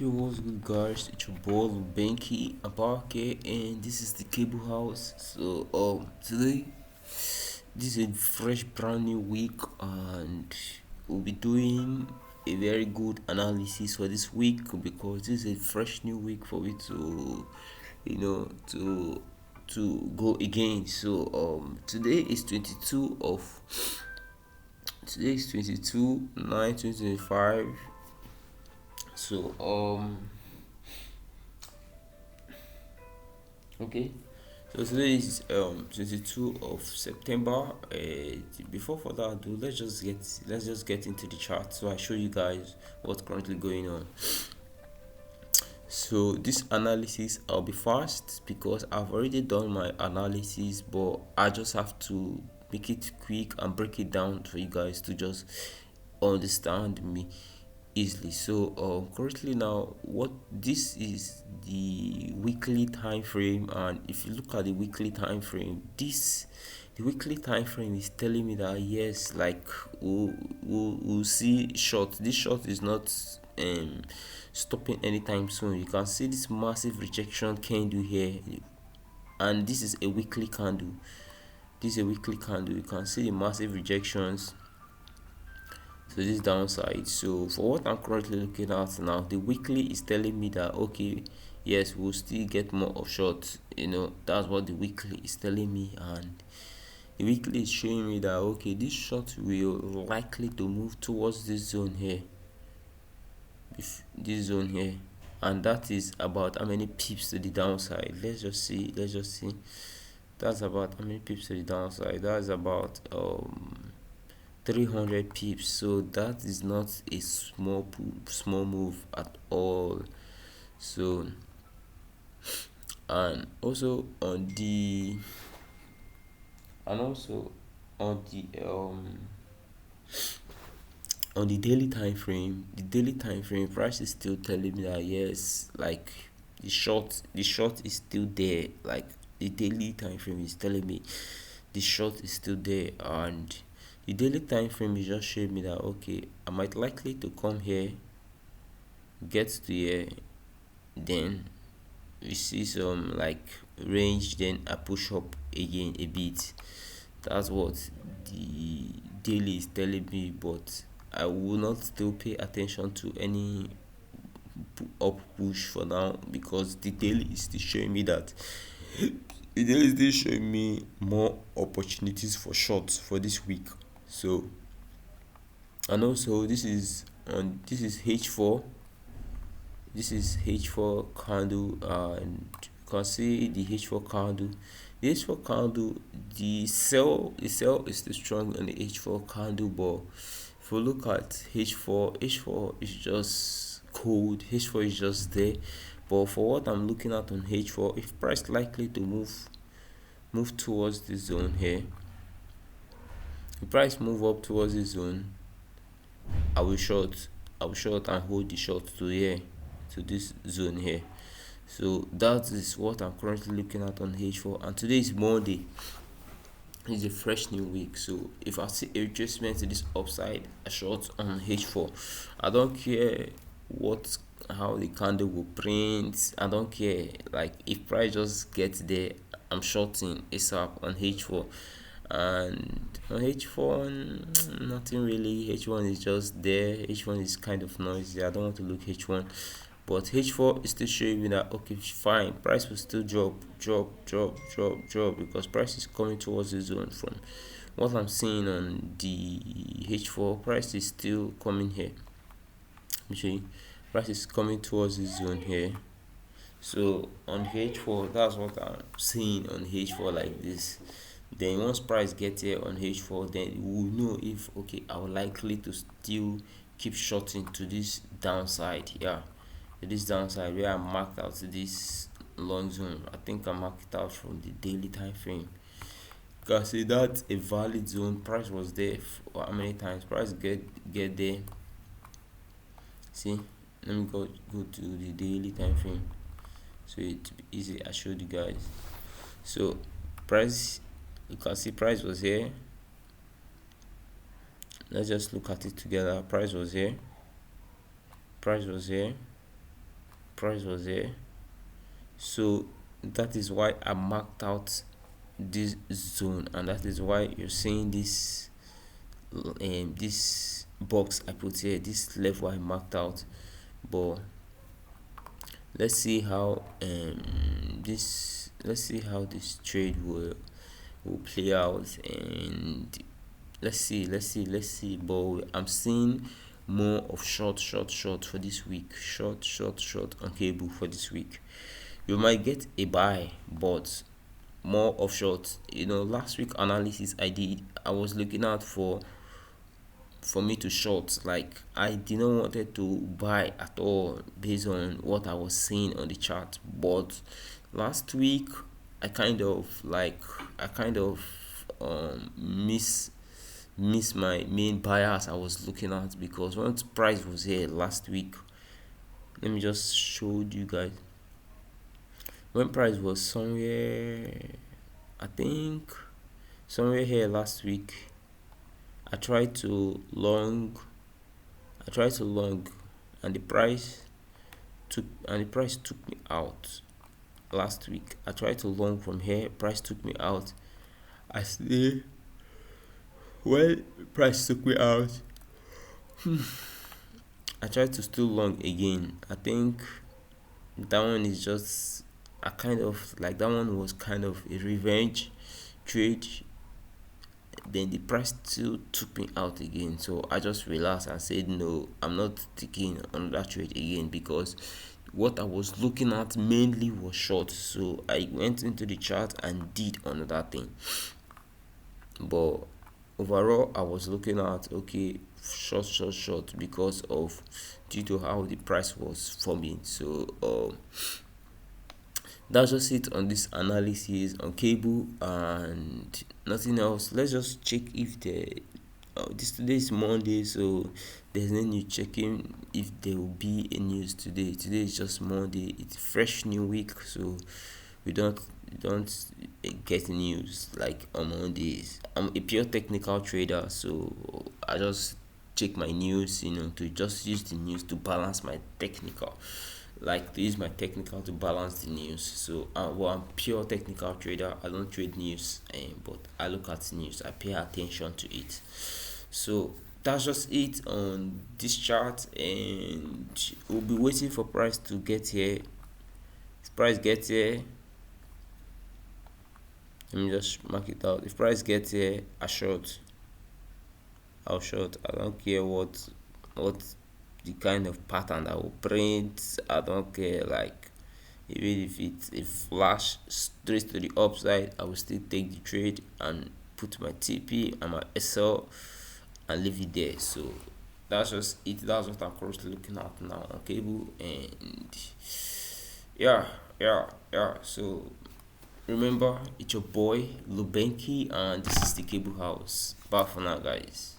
Yo, what's good, guys? It's your boy Banky Abake, and this is the Cable House. So, today this is a fresh, brand new week, and we'll be doing a very good analysis for this week because this is a fresh new week for me to, you know, to go again. So, today is 22 of today is 22 9 2025. So, okay. So today is 22 of September. Before further ado, let's just get into the chart. So I show you guys what's currently going on. So this analysis, I'll be fast because I've already done my analysis, but I just have to make it quick and break it down for you guys to just understand me easily. So currently now, what this is the weekly time frame, and if you look at the weekly time frame, the weekly time frame is telling me that yes, like we'll see short. This short is not stopping anytime soon. You can see this massive rejection candle here, and this is a weekly candle. This is a weekly candle. You can see the massive rejections. So this is downside. So for what I'm currently looking at now, the weekly is telling me that okay, yes, we'll still get more of shorts. That's what the weekly is telling me, and the weekly is showing me that okay, this short will likely to move towards this zone here, this zone here, and that is about how many pips to the downside. Let's just see. That's about how many pips to the downside. That's about 300 pips. So that is not a small move at all. So, and also on the and also on the daily time frame, price is still telling me that yes, like the short is still there. Like the daily time frame is telling me the short is still there, and the daily time frame is just showing me that okay, I might likely to come here, get to here, then we see some like range, then I push up again a bit. That's what the daily is telling me, but I will not still pay attention to any up push for now because the daily is still showing me that the daily is still showing me more opportunities for shorts for this week. So, and also this is H4. This is H4 candle, and you can see the H4 candle. The H4 candle, the sell is still strong on the H4 candle, but if you look at H4 is just cold. H4 is just there. But for what I'm looking at on H4, if price likely to move towards this zone here, if price move up towards this zone, I will short. And hold the short to here, to this zone here. So that is what I'm currently looking at on H4. And today is Monday. It's a fresh new week. So if I see a retracement to this upside, a short on H4. I don't care how the candle will print. I don't care. Like if price just gets there, I'm shorting ASAP on H4. And on H4, nothing really. H1 is just there. H1 is kind of noisy. I don't want to look H1, but H4 is still showing me that okay, fine, price will still drop because price is coming towards the zone. From what I'm seeing on the H4, price is still coming here. Let me show you. Price is coming towards the zone here. So on H4, that's what I'm seeing on H4 like this. Then once price gets here on H4, then we'll know if okay, I'm likely to still keep shorting to this downside. Yeah, to this downside where I marked out this long zone. I think I marked it out from the daily time frame. You can see that's a valid zone. Price was there for how many times? Price get there. See, let me go to the daily time frame so it be easy. I showed you guys. So price, you can see price was here. Let's just look at it together. Price was here, price was here. So that is why I marked out this zone, and that is why you're seeing this box I put here, this level I marked out. But let's see how this trade will play out, and let's see. But I'm seeing more of short for this week, short on cable for this week. You might get a buy, but more of short. Last week analysis I was looking out for me to short. Like, I didn't wanted to buy at all based on what I was seeing on the chart. But last week I kind of miss my main buyers I was looking at, because when the price was here last week, let me just show you guys. When price was somewhere, I think somewhere here last week, I tried to long and the price took me out last week. I tried to long from here, price took me out. I see when price took me out, I tried to still long again. I think that one is just a kind of like, that one was kind of a revenge trade. Then the price still took me out again, so I just relaxed and said no, I'm not taking another trade again, because what I was looking at mainly was short. So I went into the chart and did another thing. But overall, I was looking at, okay, short, because of due to how the price was forming. So that's just it on this analysis on cable and nothing else. Let's just check if today is Monday, so there's no need checking if there will be a news today. Today is just Monday. It's fresh new week, so we don't get news like on Mondays. I'm a pure technical trader, so I just check my news, to just use the news to balance my technical, like to use my technical to balance the news. So I'm pure technical trader. I don't trade news, but I look at news, I pay attention to it. So that's just it on this chart, and we'll be waiting for price to get here. If price gets here, let me just mark it out. If price gets here, I'll short. I don't care what the kind of pattern I will print. I don't care, like, even if it's a flash straight to the upside, I will still take the trade and put my TP and my SL and leave it there. So that's just it. That's what I'm currently looking at now on cable, and yeah. So remember, it's your boy Lubenki, and this is the Cable House. Bye for now, guys.